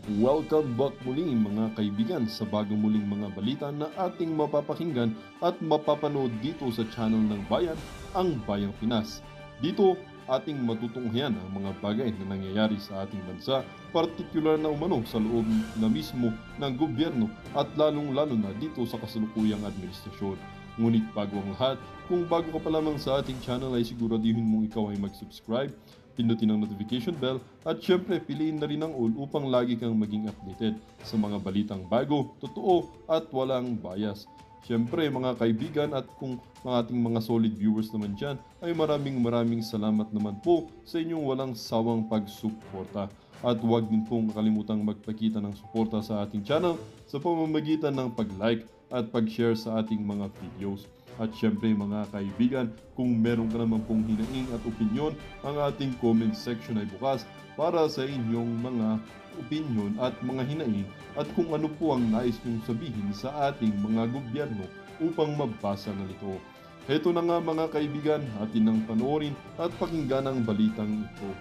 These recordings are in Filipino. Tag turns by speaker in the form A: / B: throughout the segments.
A: Welcome back muli mga kaibigan sa bagong muling mga balita na ating mapapakinggan at mapapanood dito sa channel ng Bayan, ang Bayang Pinas. Dito ating matutunghayan ang mga bagay na nangyayari sa ating bansa, partikular na umano sa loob na mismo ng gobyerno at lalong-lalo na dito sa kasalukuyang administrasyon. Ngunit bago ang lahat, kung bago ka pa lamang sa ating channel ay siguraduhin mong ikaw ay mag-subscribe, pindutin ang notification bell at syempre piliin na rin ang all upang lagi kang maging updated sa mga balitang bago, totoo at walang bias. Syempre mga kaibigan at kung mga ating mga solid viewers naman dyan ay maraming salamat naman po sa inyong walang sawang pagsuporta. At huwag din pong kalimutang magpakita ng suporta sa ating channel sa pamamagitan ng pag-like at pag-share sa ating mga videos. At syempre mga kaibigan, kung meron ka naman pong hinaing at opinyon, ang ating comment section ay bukas para sa inyong mga opinyon at mga hinaing at kung ano po ang nais nyong sabihin sa ating mga gobyerno upang mabasa na ito. Heto na nga mga kaibigan, atin nang panoorin at pakinggan ang balitang ito.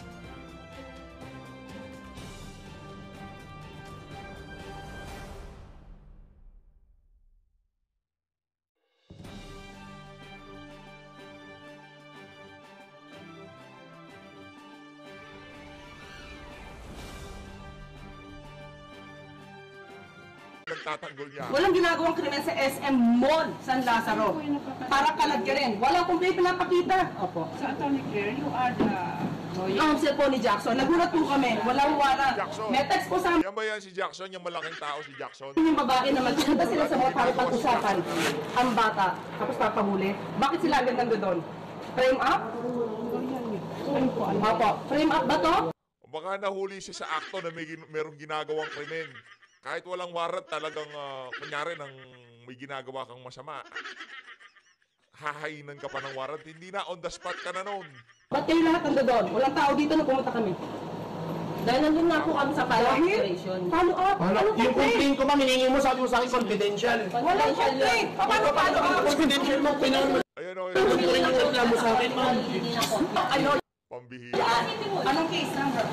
B: Nagtatanggol niya.
C: Walang ginagawang krimen sa SM Mall, San Lazaro. Para kalag ka rin. Walang kumplay pinapakita. Opo.
D: Sa Attorney Claire, you are the lawyer.
C: Counsel po ni Jackson. Nagulat po kami. Walang wala.
B: Jackson.
C: May text po sa amin
B: Yan ba yan si Jackson? Yung malaking tao si Jackson?
C: yung babae na magkanta sila sa mga para pag-usapan. Ang bata. Tapos papahuli. Bakit sila agad nando doon? Frame up? Opo. Frame up ba to?
B: Baka nahuli siya sa akto na merong ginagawang krimen. Kahit walang warrant talagang, kunyari nang may ginagawa kang masama, hahainan ka pa ng warrant. Hindi na, on the spot ka na noon.
C: Ba't kayo lahat nando doon? Walang tao dito na pumunta kami. Dahil nandun na po kami sa follow-up operation. Follow-up? Anong
E: Yung
C: complaint?
E: complaint ko ma'am, hiningi mo, sabi mo sa akin, confidential.
C: Walang complaint. Paano follow-up?
E: Confidential mo, pinanong
B: Ayan o,
E: mo yung reklamo sa akin, ma'am.
C: Ano?
B: pambihira.
C: Anong case number?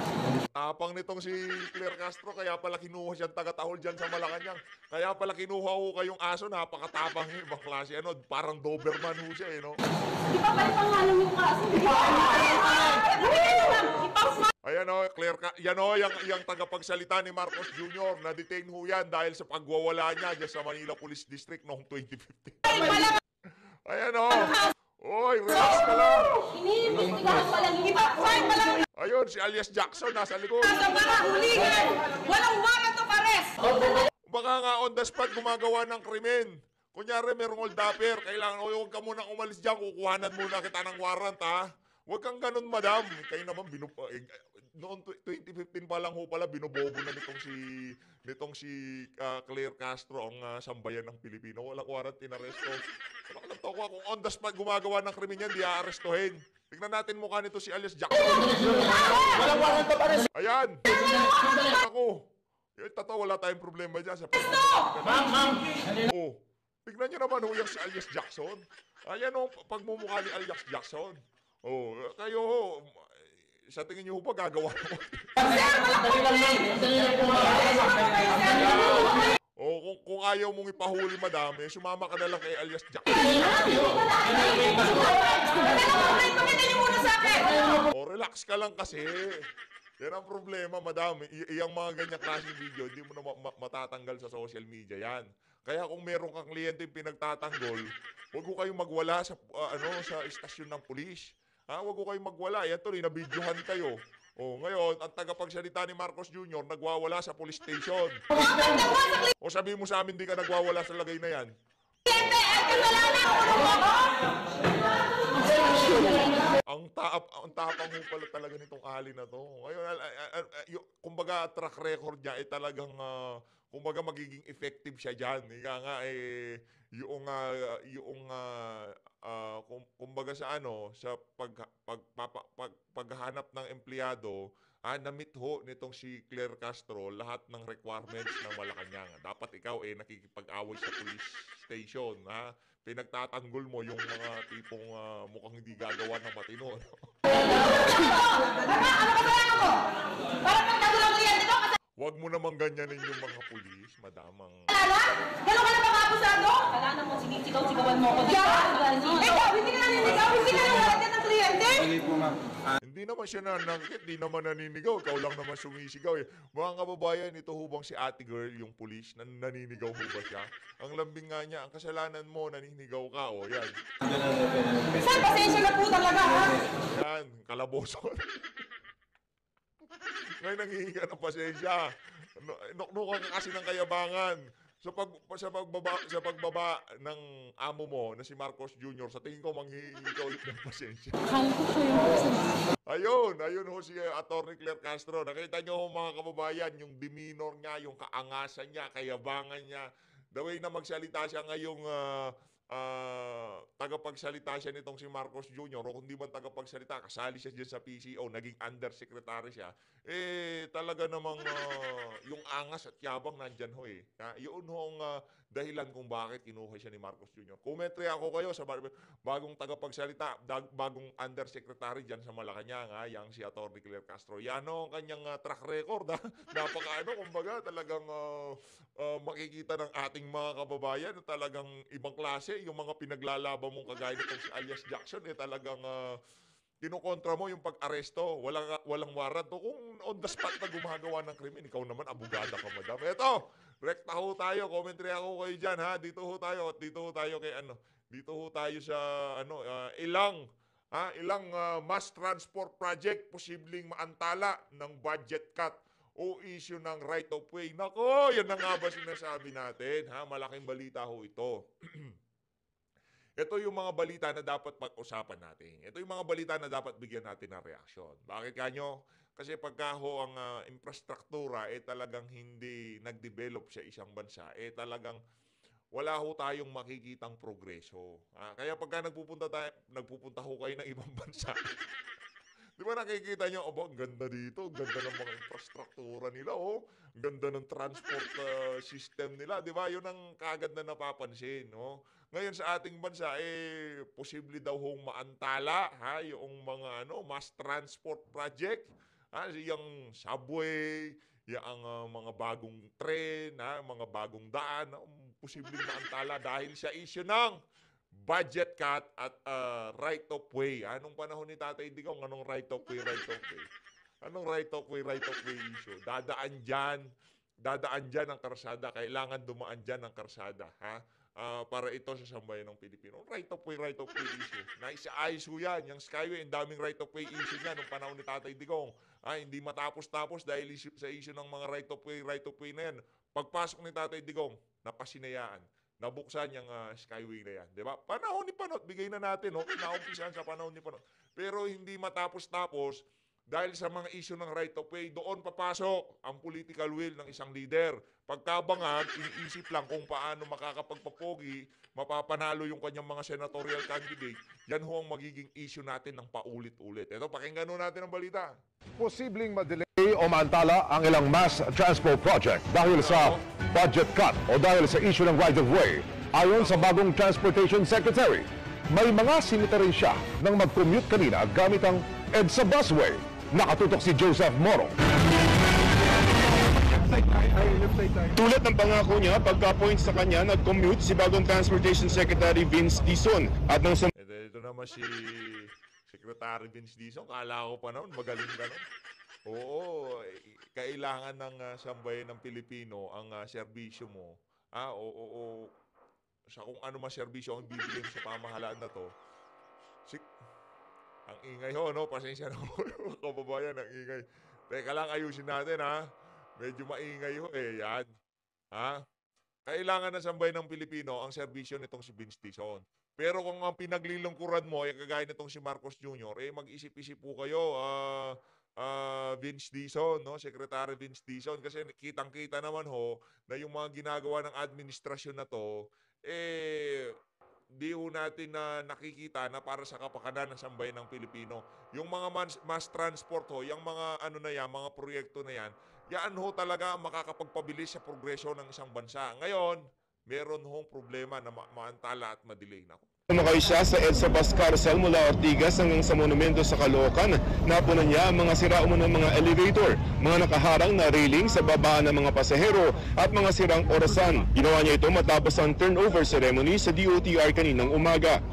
B: Tapang nitong si Claire Castro, kaya pala kinuha siyang taga-tahol dyan sa Malacanang. Kaya pala kinuha ko kayong aso, napakatapang niya, ibang klase. Ano, parang Doberman ho siya, no?
C: Di ba pala pangalan yung kaso?
B: Ayan o, Claire, yan o, yung tagapagsalita ni Marcos Jr. Na-detain ho yan dahil sa pagwawala niya dyan sa Manila Police District noong 2015. Ayan o. Oy, relax ka lang.
C: Iniimbestigahan pa lang. Iba, fine pa lang.
B: Ayun, si alias Jackson nasa likod.
C: Sa mga huligan, walang warrant of arrest.
B: Baka nga on the spot gumagawa ng krimen. Kunyari, merong hold upper. Kailangan, huwag ka munang umalis dyan. Kukuhanan muna kita ng warrant, ha? Huwag kang ganun, madam. Kayo naman, noong 2015 pa lang ho pala, binobobo na nitong si Claire Castro, ang sambayan ng Pilipino. Walang warrant, inaresto. Walang nagtawa kung on the spot gumagawa ng krimen yan, di aarestohin. Tignan natin mukha nito si alias Jackson.
E: Walang warrant of arrest.
B: Ayan! Ako! Yung totoo, wala tayong problema dyan.
E: Ma'am.
B: Oh, tignan nyo naman ho yung si alias Jackson. Ayan o, pagmumukha ni alias Jackson. Oh, kayo ho, sa tingin nyo ho ba gagawa mo? Oh, kung ayaw mong ipahuli madami, sumama ka na lang kay alias Jackson. Oh, relax ka lang kasi. Yan ang problema, madami. Iyang mga ganyan klaseng video, hindi mo na matatanggal sa social media yan. Kaya kung meron kang kliyente yung pinagtatanggol, huwag ko kayong magwala sa sa istasyon ng pulis. Huwag ko kayong magwala. Yan tuloy, nabidyohan kayo. Oh, ngayon, ang tagapagsalita ni Marcos Jr. nagwawala sa police station. O sabihin mo sa amin, di ka nagwawala sa lagay na yan. Ang tapang mo pala talaga nitong ali na to. Ngayon, kumbaga track record niya ay talagang kumbaga magiging effective siya diyan. Ika nga kumbaga sa sa paghahanap ng empleyado, na-meet ho nitong si Claire Castro lahat ng requirements ng Malacanang. Dapat ikaw nakikipag-away sa police station, ha? Pinagtatanggol mo yung mga tipong mukhang hindi gagawa ng matino. Huwag mo naman ganyanin yung mga pulis, madamang.
C: Gano'n ka na ba kaabusado?
D: Wala na mo, sinisigaw-sigawan mo ako.
C: Ikaw, hindi ka naninigaw, hindi ka naninigaw ng kliyente.
B: Hindi naman siya nanangkit, hindi naman naninigaw. Ikaw lang naman sumisigaw eh. Mga kababayan, ito hubang si ate girl, yung pulis, naninigaw mo ba siya? Ang lambing nga niya, ang kasalanan mo, naninigaw ka, o yan.
C: Sir, pasensya na po talaga, ha?
B: Yan, kalaboson. Ngayon nanghihingi ka ng pasensya. Nuknukan ka kasi ng kayabangan. Sa pagbaba ng amo mo na si Marcos Jr., sa tingin ko manghihingi ka ulit ng pasensya. Ayun ho si Atty. Claire Castro. Nakita niyo ho mga kababayan, yung demeanor niya, yung kaangasan niya, kayabangan niya. The way na magsalita siya ngayong tagapagsalita siya nitong si Marcos Jr. o kung di man tagapagsalita, kasali siya dyan sa PCO, naging undersecretary siya, talaga namang yung angas at yabang nandyan ho eh. Yun ho ang dahilan kung bakit kinuha siya ni Marcos Jr. Kumentry ako kayo sa bagong tagapagsalita, bagong undersecretary dyan sa Malacanang, yang si Atty. Claire Castro. Yan ho ang kanyang track record. Kumbaga talagang makikita ng ating mga kababayan na talagang ibang klase. Yung mga pinaglalaban mong kagaya nitong si alias Jackson, talagang kinukontra mo yung pag-aresto. Walang warrant. Kung on the spot na gumagawa ng krimen, ikaw naman, abogada ka, madam. Eto, rekta ho tayo. Commentary ako kayo dyan, ha? Dito ho tayo. At dito ho tayo kay Dito ho tayo sa ilang mass transport project posibleng maantala ng budget cut o issue ng right of way. Nako, yan na nga ba sinasabi natin, ha? Malaking balita ho ito. Ito yung mga balita na dapat pag-usapan natin. Ito yung mga balita na dapat bigyan natin ng reaksyon. Bakit kanyo? Kasi pagka ho ang infrastruktura talagang hindi nag-develop sa isang bansa, talagang wala ho tayong makikitang progreso. Kaya pagka nagpupunta ho kayo ng ibang bansa, di ba nakikita nyo, ang ganda dito, ang ganda ng mga infrastruktura nila, ang ganda ng transport system nila, di ba? Yun ang kaagad na napapansin, no? Ngayon sa ating bansa, posible daw hong maantala, yung mga mass transport project, yung subway, yung mga bagong tren, mga bagong daan, posibleng maantala dahil sa issue ng budget cut at right of way. Anong panahon ni Tatay Digong, anong right of way, right of way? Anong right of way issue? Dadaan dyan ang karsada. Kailangan dumaan dyan ang karsada, para ito sa sambayan ng Pilipino. Right of way issue. Naisa-ayos ho yan. Yung Skyway, ang daming right of way issue niya nung panahon ni Tatay Digong. Hindi matapos-tapos dahil sa issue ng mga right of way na yan. Pagpasok ni Tatay Digong, napasinayaan. Nabuksan yung Skyway na yan. Diba? Panahon ni Panot, bigay na natin. Naumpisan sa panahon ni Panot. Pero hindi matapos-tapos dahil sa mga issue ng right of way, doon papasok ang political will ng isang leader. Pagkabangag, iniisip lang kung paano makakapagpapogi, mapapanalo yung kanyang mga senatorial candidate. Yan ho ang magiging issue natin ng paulit-ulit. Ito, pakinggan ho natin ang balita.
F: Posibleng madelay o maantala ang ilang mass transport project dahil sa budget cut o dahil sa issue ng right of way. Ayon sa bagong Transportation Secretary, may mga sinita rin siya nang mag-commute kanina gamit ang EDSA busway. Nakatutok si Joseph Moro.
G: Tulad ng pangako niya, pagka-point sa kanya, nag-commute si bagong Transportation Secretary Vince Dizon. At nang
B: Ito naman si Secretary Vince Dizon, kala ko pa noon, magaling ka noon. Oo, kailangan ng sambayan ng Pilipino ang serbisyo mo. Sa kung ano man serbisyo ang bibigyan sa pamahalaan na to. Ang ingay ho, pasensya na ho, kababayan, ang ingay. Teka lang, ayusin natin, Medyo maingay ho, yan. Kailangan na sambayan ng Pilipino ang serbisyo nitong si Vince Dizon. Pero kung ang pinaglilungkuran mo, kagaya nitong si Marcos Jr., mag-isip-isip po kayo, Vince Dizon, Secretary Vince Dizon, kasi kitang-kita naman ho na yung mga ginagawa ng administrasyon na to, di ho natin na nakikita na para sa kapakanan ng sambayan ng Pilipino. Yung mga mass transport ho, yung mga mga proyekto na yan ho talaga makakapagpabilis sa progresyo ng isang bansa. Ngayon, meron hong problema na maantala at madelay.
G: Sumakay siya sa EDSA bus carousel mula Ortigas hanggang sa monumento sa Caloocan. Napunan niya ang mga sirauman ng mga elevator, mga nakaharang na railing sa babaan ng mga pasahero at mga sirang orasan. Ginawa niya ito matapos ang turnover ceremony sa DOTR kaninang umaga.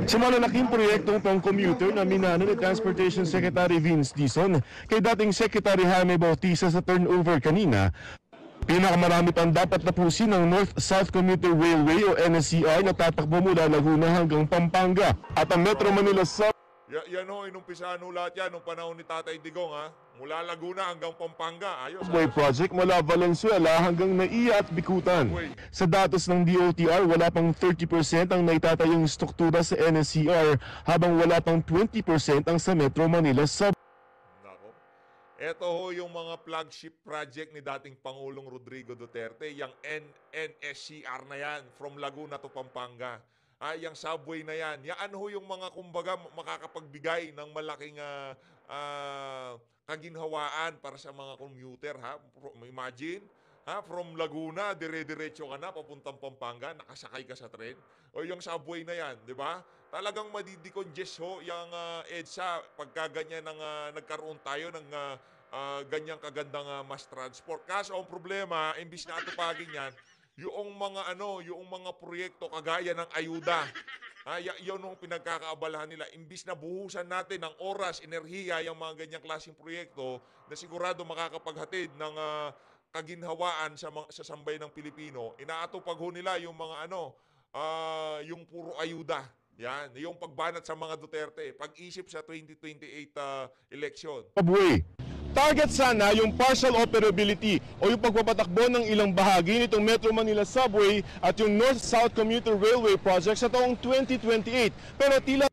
G: Sa malalaking proyektong pang-commuter na minano ni Transportation Secretary Vince Dizon kay dating Secretary Jaime Bautista sa turnover kanina, pinakamarami pang dapat tapusin ng North-South Commuter Railway o NSCR na tatakbo mula Laguna hanggang Pampanga at ang Metro Manila Sub.
B: Yan ho, inumpisahan ho lahat yan nung panahon ni Tatay Digong ha. Mula Laguna hanggang Pampanga. Ayos.
G: Subway project mula Valenzuela hanggang Naiya at Bikutan. Sa datos ng DOTR, wala pang 30% ang naitatayong struktura sa NSCR habang wala pang 20% ang sa Metro Manila Sub.
B: Nako. Ito ho yung mga flagship project ni dating Pangulong Rodrigo Duterte, yung NSCR na yan, from Laguna to Pampanga. Yung subway na yan. Yan ho yung mga kumbaga makakapagbigay ng malaking kaginhawaan para sa mga commuter. Ha? Imagine, from Laguna, dire-diretso ka na, papuntang Pampanga, nakasakay ka sa tren. O yung subway na yan, di ba? Talagang madidicongest ho yung EDSA pagka ganyan nagkaroon tayo ng ganyang kagandang mass transport. Kaso ang problema, imbis na atupagin yan, yung mga proyekto kagaya ng ayuda. Yun ang pinagkakaabalahan nila. Imbis na buhusan natin ng oras, enerhiya, yung mga ganyang klaseng proyekto na sigurado makakapaghatid ng kaginhawaan sa sambayan ng Pilipino, inaatupag ho nila yung mga yung puro ayuda. Yan, yung pagbanat sa mga Duterte, pag-isip sa 2028 election.
G: Subway. Target sana yung partial operability o yung pagpapatakbo ng ilang bahagi nitong Metro Manila Subway at yung North-South Commuter Railway Project sa taong 2028. Pero tila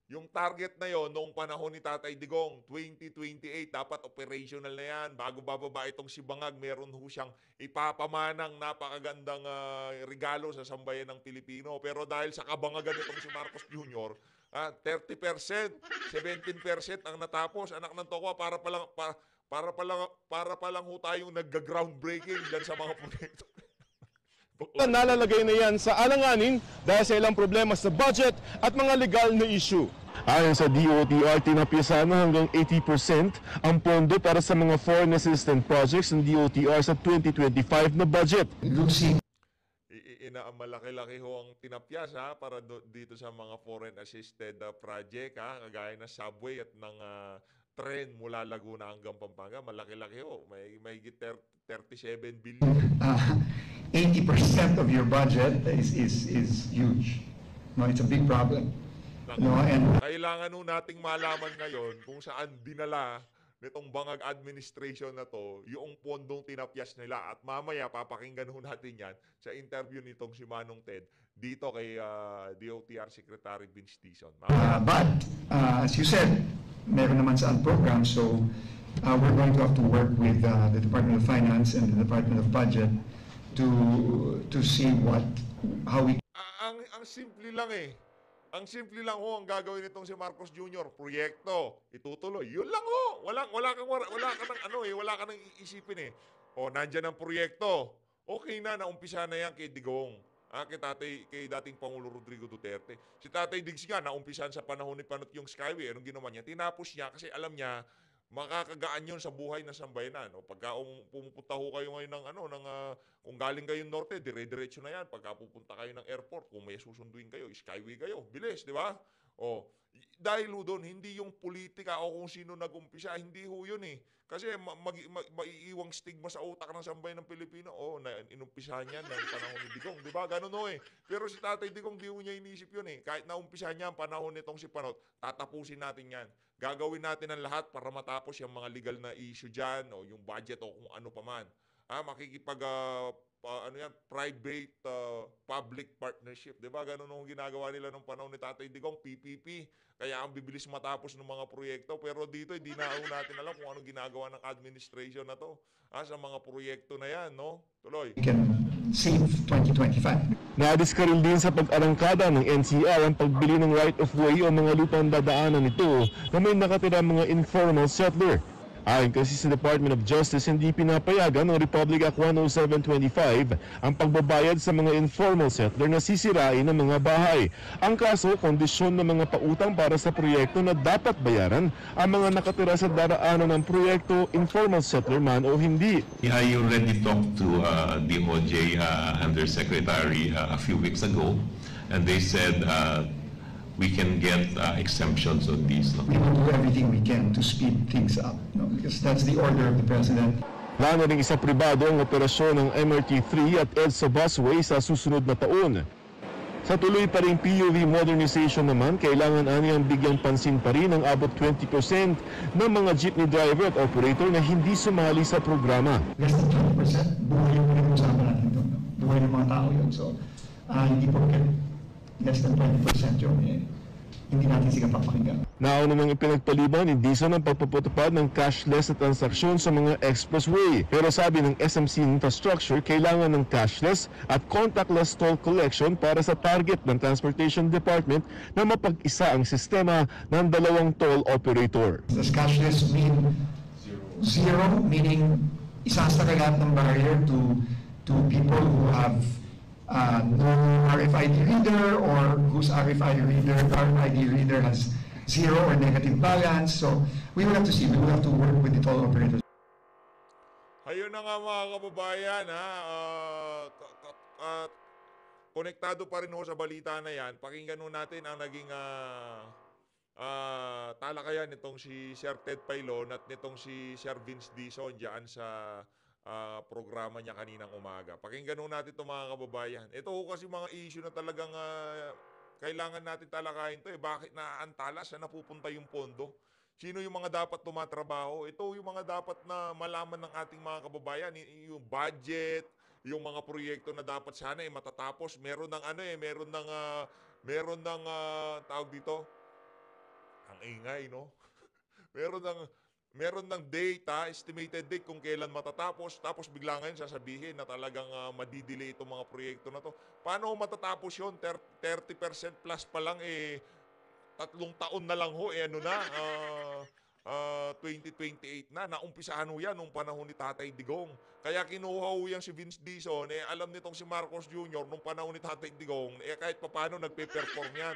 B: yung target na yon noong panahon ni Tatay Digong, 2028, dapat operational na yan. Bago bababa itong si Bangag, meron ho siyang ipapamanang napakagandang regalo sa sambayan ng Pilipino. Pero dahil sa kabangagan itong si Marcos Jr., 30%, 17% ang natapos. Anak ng tokwa, para pa lang ho tayong nagga-groundbreaking dyan sa mga proyekto.
G: nalalagay na yan sa alanganin dahil sa ilang problema sa budget at mga legal na issue. Ayon sa DOTR, tinapyasan na hanggang 80% ang pondo para sa mga foreign assistance projects ng DOTR sa 2025 na budget.
B: Malaki-laki ho ang tinapyas para dito sa mga foreign assisted project kagaya ng subway at ng tren mula Laguna hanggang Pampanga. Malaki-laki ho. May 37 billion.
H: 80% of your budget is huge. No, it's a big problem. No, and
B: kailangan ho nating malaman ngayon kung saan dinala nitong Bangag administration na to yung pondong tinapyas nila, at mamaya papakinggan ho natin yan sa interview nitong si Manong Ted dito kay DOTR Secretary Vince Dizon.
H: But as you said, meron naman sa program, so we're going to have to work with the Department of Finance and the Department of Budget to see how we.
B: Ang simple lang Ang simple lang ho ang gagawin nitong si Marcos Jr. Proyekto, itutuloy. Yun lang ho. Wala ka nang iisipin O, nandiyan ang proyekto. Okay na, naumpisa na yan kay Digong. Kay dating Pangulo Rodrigo Duterte. Si Tatay Diggs nga, naumpisan sa panahon ni Panot yung Skyway. Anong ginawa niya? Tinapos niya kasi alam niya, makakagaan yun sa buhay ng sambayanan. Pagka pumupunta ho kayo ngayon kung galing kayong norte, dire-diretso na yan. Pagka pupunta kayo ng airport, kung may susunduin kayo, Skyway kayo. Bilis, di ba? Dahil ho doon, hindi yung politika o kung sino nag-umpisa, hindi ho yun Kasi maiiwang stigma sa utak ng sambayan ng Pilipino. Inumpisahan yan ng panahon ni Digong. Di ba? Ganun ho Pero si Tatay Digong, di ho niya inisip yun Kahit naumpisahan niya ang panahon nitong si Panot, tatapusin natin yan. Gagawin natin ang lahat para matapos yung mga legal na issue dyan o yung budget o kung ano pa man. Private public partnership. Diba? Ganun ang ginagawa nila nung panahon ni Tatay Digong, PPP. Kaya ang bibilis matapos ng mga proyekto. Pero dito, hindi na natin alam kung anong ginagawa ng administration na to sa mga proyekto na yan, no? Tuloy.
H: We can save 2025.
G: Nadiskaril din sa pag-arangkada ng NCR ang pagbili ng right-of-way o mga lupang dadaanan nito na may nakatira mga informal settler. Ayon kasi sa Department of Justice, hindi pinapayagan ng Republic Act 10725 ang pagbabayad sa mga informal settler na sisirain ng mga bahay. Ang kaso, kondisyon ng mga pautang para sa proyekto na dapat bayaran ang mga nakatira sa daraanan ng proyekto, informal settler man o hindi.
I: I already talked to DOJ Undersecretary a few weeks ago, and they said we can get exemptions on these. No?
H: We will do everything we can to speed things up, no? Because that's the order of the President.
G: Plano ring isa pribado ang operasyon ng MRT-3 at EDSA busway sa susunod na taon. Sa tuloy pa rin PUV modernization naman, kailangan aniyang bigyang pansin pa rin ang abot 20% ng mga jeepney driver at operator na hindi sumali sa programa.
H: Less than 20%, buhay yung pinag-usapan natin doon. No? Buhay ng mga tao yun. So, hindi po less than 20% yun, hindi natin sila papakinggan.
G: Nauna nang ipinagpaliban ni Dizon ang pagpapatupad ng cashless na transaksyon sa mga expressway. Pero sabi ng SMC Infrastructure, kailangan ng cashless at contactless toll collection para sa target ng Transportation Department na mapag-isa ang sistema ng dalawang toll operator.
H: Does cashless mean zero, meaning isasara lahat ng barrier to people who have no RFID reader or whose RFID reader has zero or negative balance. So we will have to see. We will have to work with the toll operators.
B: Ayun na nga mga kababayan, konektado pa rin ho sa balita na yan. Pakinggan ho natin ang naging talakayan nitong si Sir Ted Pailon at nitong si Sir Vince Dizon dyan sa programa niya kaninang umaga. Pakinggan ho natin ito mga kababayan. Ito ho kasi mga issue na talagang kailangan natin talakayin ito. Bakit naaantala? Saan napupunta yung pondo? Sino yung mga dapat tumatrabaho? Ito yung mga dapat na malaman ng ating mga kababayan. Yung budget, yung mga proyekto na dapat sana matatapos. Meron ng meron ng tawag dito. Ang ingay, no? Meron ng data, estimated date kung kailan matatapos, tapos bigla ngayon sasabihin na talagang madidelay itong mga proyekto na to. Paano matatapos yun? 30% plus pa lang, 3 taon na lang ho, 2028 na. Naumpisahan ho yan nung panahon ni Tatay Digong. Kaya kinuha ho yan si Vince Dizon, alam nitong si Marcos Jr. nung panahon ni Tatay Digong, kahit paano nagpe-perform yan.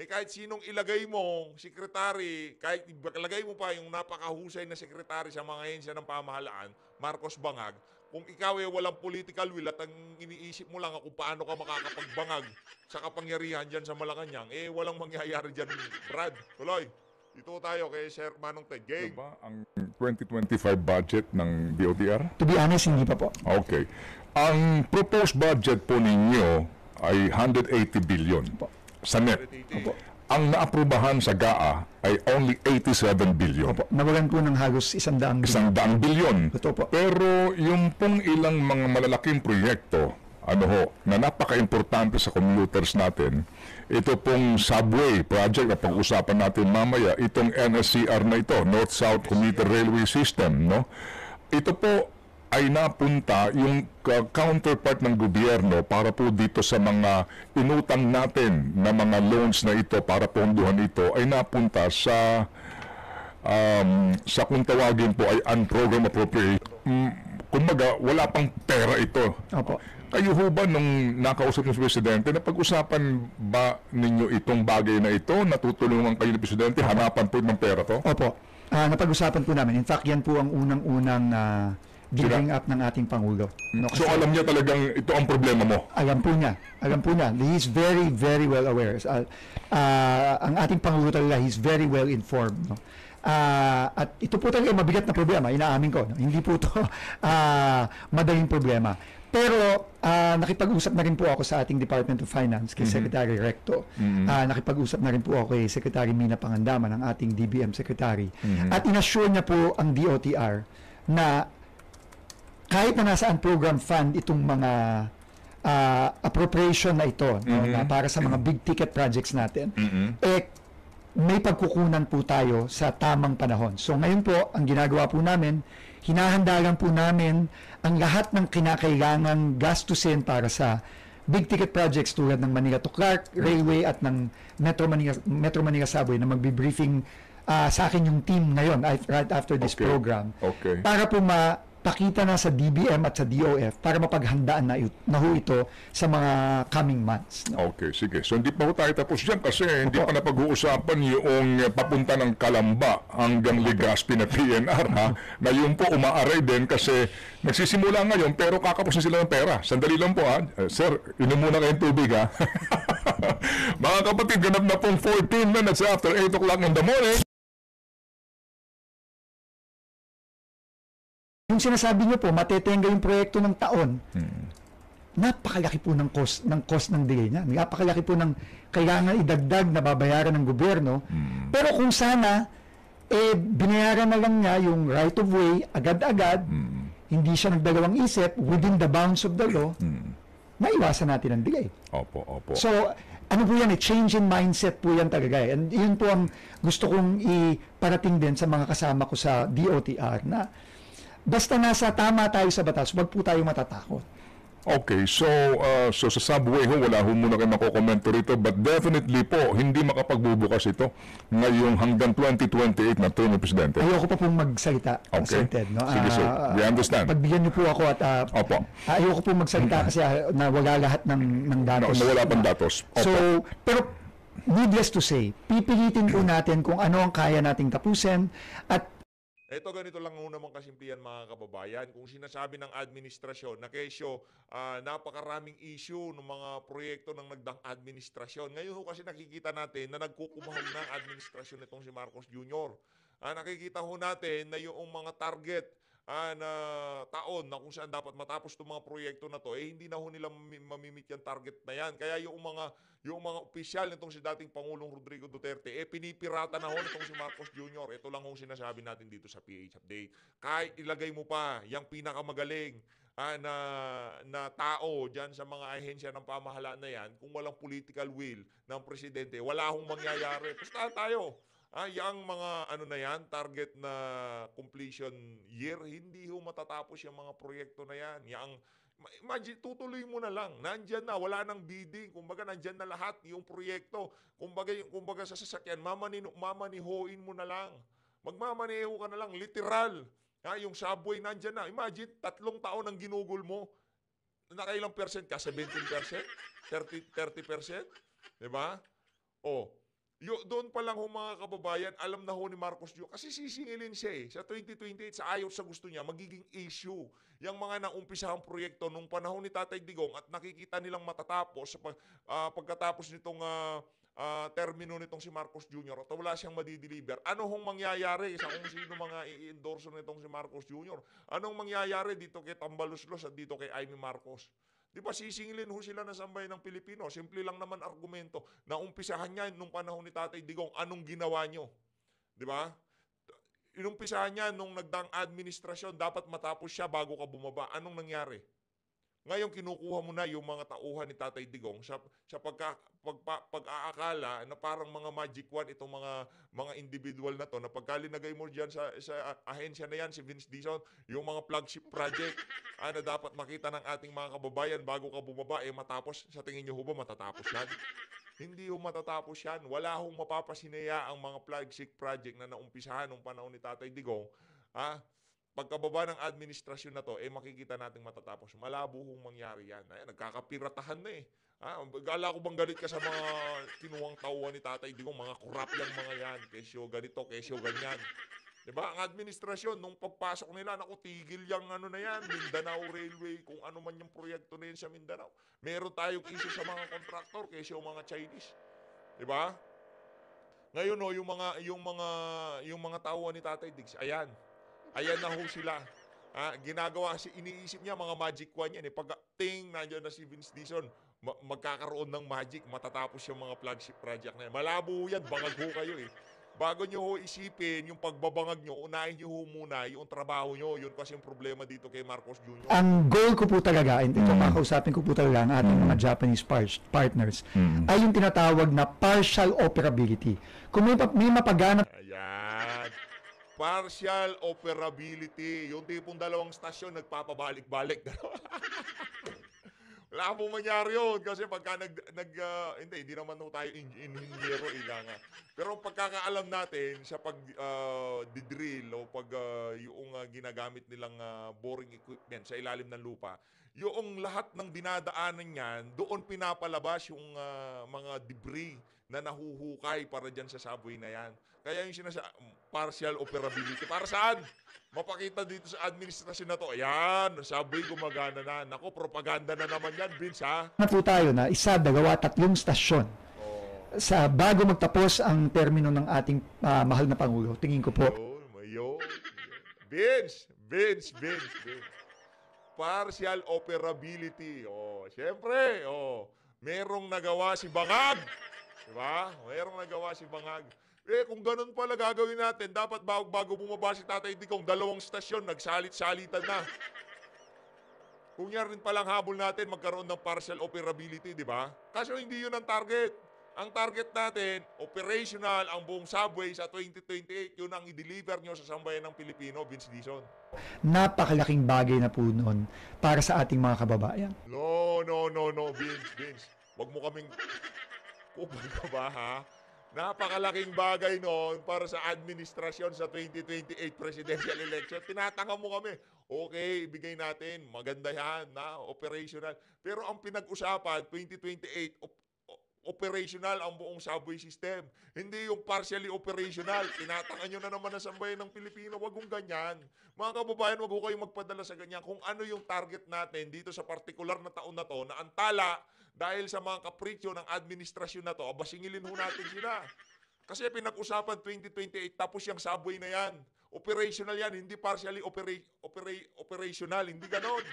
B: Kahit sinong ilagay mong sekretary, kahit ilagay mo pa yung napakahusay na sekretary sa mga ahensya ng pamahalaan, Marcos Bangag, kung ikaw walang political will at ang iniisip mo lang kung paano ka makakapagbangag sa kapangyarihan dyan sa Malacanang, walang mangyayari dyan, Brad. Tuloy, dito tayo kay Sir Manong Ted. Game.
J: Diba ang 2025 budget ng DOTR?
H: To be honest, hindi pa po.
J: Okay. Ang proposed budget po ninyo ay 180 billion sa net.
H: Opo.
J: Ang naaprubahan sa GAA ay only 87 billion.
H: Opo. Nawalan po ng halos 100
J: billion.
H: Totoo po.
J: Pero yung pong ilang mga malalaking proyekto, na napaka-importante sa commuters natin, ito pong subway project na pag-usapan natin mamaya, itong NSCR na ito, North-South Commuter Railway System, no? Ito po ay napunta yung counterpart ng gobyerno para po dito sa mga inutang natin na mga loans na ito para ponduhan ito ay napunta sa kung tawagin po ay unprogrammed appropriation. Kumbaga, wala pang pera ito.
H: Opo.
J: Kayo ho ba nung nakausap ng Presidente, napag-usapan ba ninyo itong bagay na ito? Natutulungan kayo ng Presidente? Hanapan po ng pera to?
H: Opo. Napag-usapan po namin. In fact, yan po ang unang-unang bring up ng ating Pangulo. No,
J: so alam niya talagang ito ang problema mo?
H: Alam po niya. He is very, very well aware. Ang ating Pangulo talaga, he is very well informed. No? At ito po talaga mabigat na problema, inaamin ko. No? Hindi po ito madaling problema. Pero nakipag-usap na rin po ako sa ating Department of Finance kay Secretary Recto. Nakipag-usap na rin po ako kay Secretary Mina Pangandaman, ang ating DBM Secretary. At inassure niya po ang DOTR na kahit na nasaan program fund itong mga appropriation na ito, no, na para sa mga big ticket projects natin, may pagkukunan po tayo sa tamang panahon. So ngayon po, ang ginagawa po namin, hinahanda lang po namin ang lahat ng kinakailangang gastusin para sa big ticket projects tulad ng Manila to Clark Railway at ng Metro Manila Subway na magbi-briefing sa akin yung team ngayon right after this
J: Okay.
H: program
J: Okay.
H: para po mapakita na sa DBM at sa DOF para mapaghandaan na ho ito sa mga coming months. No?
J: Okay, sige. So hindi pa ho tayo tapos dyan kasi hindi pa napag-uusapan yung papunta ng Kalamba hanggang Legazpi na PNR ha, na yun po umaaray din kasi nagsisimula ngayon pero kakapos na sila ng pera. Sandali lang po ha. Sir, inom muna kayong tubig ha. Mga kapatid, ganap na pong 14 minutes after 8 o'clock in the morning.
H: Yung sinasabi niyo po, matetenga yung proyekto ng taon, napakalaki po ng cost ng delay niya. Napakalaki po ng kailangan idagdag na babayaran ng gobyerno. Pero kung sana, binayaran na lang niya yung right of way agad-agad, hindi siya nagdalawang isip, within the bounds of the law, maiwasan natin ang delay.
J: Opo, opo.
H: So, ano po yan, change in mindset po yan talaga. And yun po ang gusto kong iparating din sa mga kasama ko sa DOTR na basta nasa tama tayo sa batas, wag po tayo matatakot.
J: Okay, so sa subway ho, wala ho muna kayo makokomento rito, but definitely po, hindi makapagbubukas ito ngayong hanggang 2028 na term ng Presidente.
H: Ayoko pa pong magsalita,
J: Okay.
H: Ted. No?
J: Sige, sir. We understand.
H: Pagbigyan niyo po ako at
J: Opo.
H: ayoko pong magsalita kasi na wala lahat ng datos.
J: Wala pang datos. Opo.
H: So, pero needless to say, pipilitin po natin kung ano ang kaya nating tapusin at
B: Ito ganito lang ho naman kasimplihan mga kababayan. Kung sinasabi ng administrasyon na kesyo napakaraming issue ng mga proyekto ng nagdang administrasyon. Ngayon ho kasi nakikita natin na nagkukumahal na ang administrasyon nitong si Marcos Jr. Nakikita ho natin na yung mga target na taon na kung saan dapat matapos itong mga proyekto na to, hindi na ho nila mamimit yung target na yan. Kaya yung mga opisyal nitong si dating Pangulong Rodrigo Duterte, pinipirata na ho nitong si Marcos Jr. Ito lang ho sinasabi natin dito sa PH Update. Kahit ilagay mo pa yung pinakamagaling na tao dyan sa mga ahensya ng pamahalaan na yan, kung walang political will ng presidente, wala hong mangyayari. Basta tayo. Yung mga na yan, target na completion year, hindi ho matatapos yung mga proyekto na yan. Imagine, tutuloy mo na lang. Nandyan na, wala nang bidding. Kumbaga, nandyan na lahat yung proyekto. Kumbaga sa sasakyan, mamanihoin mo na lang. Magmamaneho ka na lang, literal. Yung subway, nandyan na. Imagine, 3 taon ang ginugol mo. Nakailang percent ka? 17%? 30%? Diba? Doon pa lang ho mga kababayan, alam na ho ni Marcos Jr. Kasi sisingilin siya Sa 2028, sa ayaw sa gusto niya, magiging issue. Yung mga naumpisahang proyekto nung panahon ni Tatay Digong at nakikita nilang matatapos pagkatapos nitong termino nitong si Marcos Jr. at wala siyang madideliver. Ano hong mangyayari sa kung sino mga i-endorso nitong si Marcos Jr.? Anong mangyayari dito kay Tambaluslos at dito kay Amy Marcos? Di ba sisingilin ho sila ng sambayan ng Pilipino? Simple lang naman argumento na umpisahan niya nung panahon ni Tatay Digong, anong ginawa nyo? Di ba? Inumpisahan niya nung nagdaang administrasyon, dapat matapos siya bago ka bumaba. Anong nangyari? Ngayon kinukuha mo na yung mga tauhan ni Tatay Digong sa pag-aakala na parang mga magic wand itong mga individual na to na pagkalinagay mo diyan sa ahensya na yan, si Vince Dizon, yung mga flagship project na dapat makita ng ating mga kababayan bago ka bumaba matapos. Sa tingin niyo ho ba matatapos yan? Hindi ho matatapos yan. Wala hong mapapasineya ang mga flagship project na naumpisahan nung panahon ni Tatay Digong. Pagkababa ng administrasyon na to, makikita nating matatapos. Malabo hong mangyari yan. Nagkakapiratahan na Gala ko bang galit ka sa mga kinuwang tauhan ni Tatay Digong, mga kurap yung mga yan, kesyo ganito, kesyo ganyan. Diba? Ang administrasyon, nung pagpasok nila, tigil yung na yan, Mindanao Railway, kung ano man yung proyekto na yun sa Mindanao. Meron tayong issue sa mga kontraktor, kesyo mga Chinese. Diba? Ngayon yung mga tauhan ni Tatay Diggs, ayan na ho sila. Ginagawa, iniisip niya mga magic wand yan. Pag-ting, nandiyan na si Vince Dizon, magkakaroon ng magic, matatapos yung mga flagship project na yan. Malabo yan, bangag ho kayo Bago nyo ho isipin yung pagbabangag nyo, unahin nyo ho muna yung trabaho nyo. Yun kasi yung problema dito kay Marcos Jr.
H: Ang goal ko po talaga, and ito kakausapin ko po talaga ang ating mga Japanese partners, ay yung tinatawag na partial operability. Kung may mapagana...
B: Ayan. Partial operability. Yung tipong 2 stasyon nagpapabalik-balik. Wala pong mangyari yun. Kasi pagka hindi naman tayo inhinyero, ika nga. Pero pagkakaalam natin sa pag-drill o pag yung ginagamit nilang boring equipment sa ilalim ng lupa, yung lahat ng dinadaanan niyan, doon pinapalabas yung mga debris na nahuhukay para dyan sa subway na yan. Kaya yung partial operability. Para saan? Mapakita dito sa administrasyon na to. Ayan, subway gumagana na. Nako, propaganda na naman yan, Vince, ha?
H: Na po tayo na 1, 2, 3 stasyon sa bago magtapos ang termino ng ating mahal na Pangulo. Tingin ko po.
B: Vince. Partial operability. Siyempre, merong nagawa si Bangag. Diba? Merong nagawa si Bangag. Kung ganun pala gagawin natin, dapat bago bumaba si Tatay Digong, 2 stasyon, nagsalit-salitan na. Kung yan rin palang habol natin, magkaroon ng partial operability, di ba? Kaso hindi yun ang target. Ang target natin, operational ang buong subway sa 2028. Yun ang i-deliver nyo sa sambayan ng Pilipino, Vince Dizon.
H: Napakalaking bagay na po noon para sa ating mga kababayan.
B: No, Vince. Wag mo kaming... Kupal ka ba, ha? Napakalaking bagay noon para sa administrasyon sa 2028 presidential election. Tinatanga mo kami. Okay, ibigay natin. Maganda yan, operational. Pero ang pinag-usapan, 2028, operational ang buong subway system. Hindi yung partially operational. Tinatanga nyo na naman ang sambayan ng Pilipino. Wag kong ganyan. Mga kababayan, wag ko kayong magpadala sa ganyan. Kung ano yung target natin dito sa partikular na taon na to, na antala, dahil sa mga kapritsyo ng administrasyon na to, basingilin ho natin sila. Kasi pinag-usapan 2028, tapos yung subway na yan. Operational yan, hindi partially operational. Hindi ganon.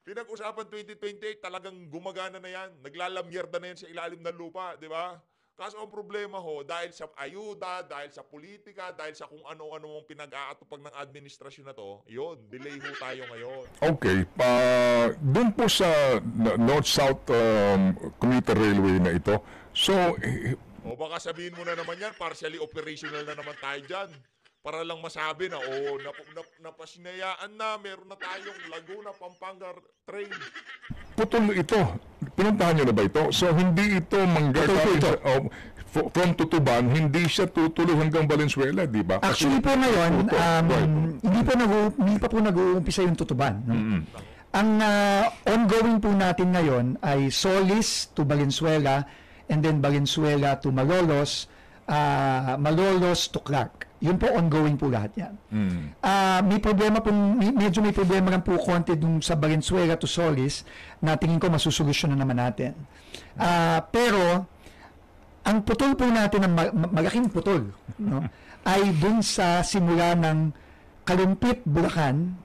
B: Pinag-usapan 2028, talagang gumagana na yan. Naglalamyerda na yan sa ilalim ng lupa, di ba? Kaso ang problema ho, dahil sa ayuda, dahil sa politika, dahil sa kung ano-ano mong pinag-aatupag ng administrasyon na to, yun, delay ho tayo ngayon.
J: Okay, doon po sa North-South Commuter Railway na ito, so...
B: O baka sabihin mo na naman yan, partially operational na naman tayo dyan. Para lang masabi na, napasinayaan na, meron na tayong Laguna, Pampanga train.
J: Putol ito. Pinuntahan nyo na ba ito? So, hindi ito from Tutuban, hindi siya tutuloy hanggang Valenzuela, di ba?
H: Actually po ngayon, hindi pa po nag-uumpisa yung Tutuban. No? Ang ongoing po natin ngayon ay Solis to Valenzuela, and then Valenzuela to Malolos, Malolos to Clark. Yun po, ongoing po lahat yan. May problema po, medyo may problema lang po konti dun sa Valenzuela to Solis na tingin ko masusolusyon na naman natin. Pero, ang putol po natin, ang malaking putol, no, ay dun sa simula ng Kalumpit, Bulacan,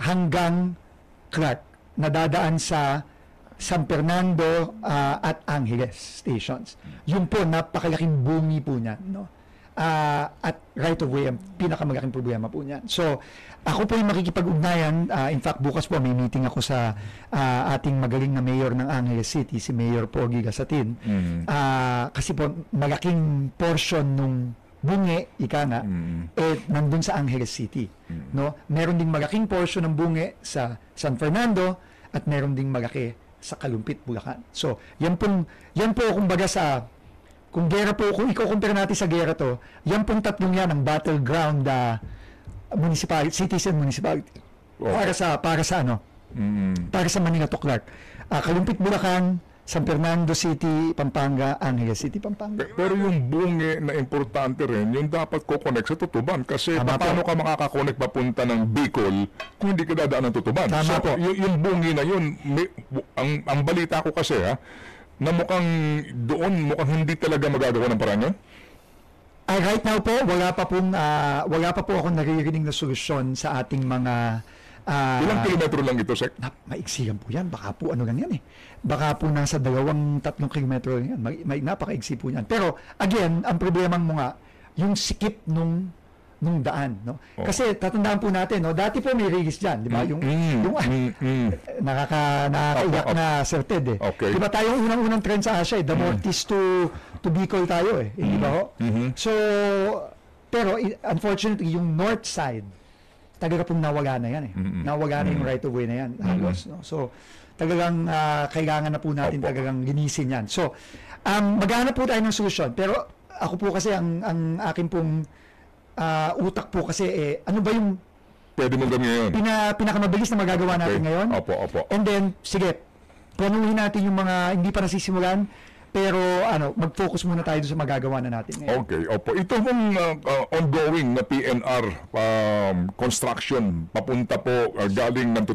H: hanggang Clark, nadadaan sa San Fernando at Angeles stations. Yun po, napakalaking bungi po niyan, no? At right of way, ang pinakamalaking problema po niyan. So, ako po yung makikipag-ugnayan. In fact, bukas po may meeting ako sa ating magaling na mayor ng Angeles City, si Mayor Pogi Gasatin. Kasi po, malaking portion nung bunge, nandun sa Angeles City. No? Meron ding malaking portion ng bunge sa San Fernando at meron ding malaki sa Kalumpit, Bulacan. So, yan po kumbaga sa... Kung gera po, kung i-compare natin sa gera to, yan pong tatlong yan ang battleground municipality, cities and municipality. Okay. Para sa Manila to Clark. Kalumpit, Bulacan, San Fernando City, Pampanga, Angeles City, Pampanga.
J: Pero yung bunge na importante rin, yung dapat ko-connect sa Tutuban. Kasi paano ka makaka-connect papunta ng Bicol kung hindi ka dadaan ng Tutuban?
H: Tama po.
J: Yung bunge na yun, ang balita ko kasi na mukhang hindi talaga magagawa ng paraan yun?
H: Right now po, wala pa po akong naririnig na solusyon sa ating mga...
J: Ilang kilometro lang ito, Sek?
H: Maiksi po yan. Baka po ano lang yan eh. Baka po nasa 2-3 kilometro lang yan. Napakaiksi po yan. Pero, again, ang problema mo nga, yung sikip nung daan, no? Kasi tatandaan po natin, no, dati po may release diyan, di ba? Yung nakakaiyak na Sir Ted eh.
J: Okay.
H: Di ba tayong unang-unang trend sa Asia, the Mortis to Bicol tayo eh, di ba ho? So, pero unfortunately yung north side
K: talaga pong nawala na yan eh. Nawala na yung right of way na yan. Halos, no? So, talagang kailangan na po natin talagang linisin yan. So, maghanap po tayo ng solusyon. Pero ako po kasi, ang akin pong utak po kasi, ano ba yung
J: Pwede mong gawin ngayon.
K: pinakamabilis na magagawa natin ngayon?
J: Opo.
K: And then, sige, planuhin natin yung mga hindi pa nasisimulan, pero mag-focus muna tayo sa magagawa na natin ngayon.
J: Okay, opo. Ito pong ongoing na PNR construction, papunta po galing ng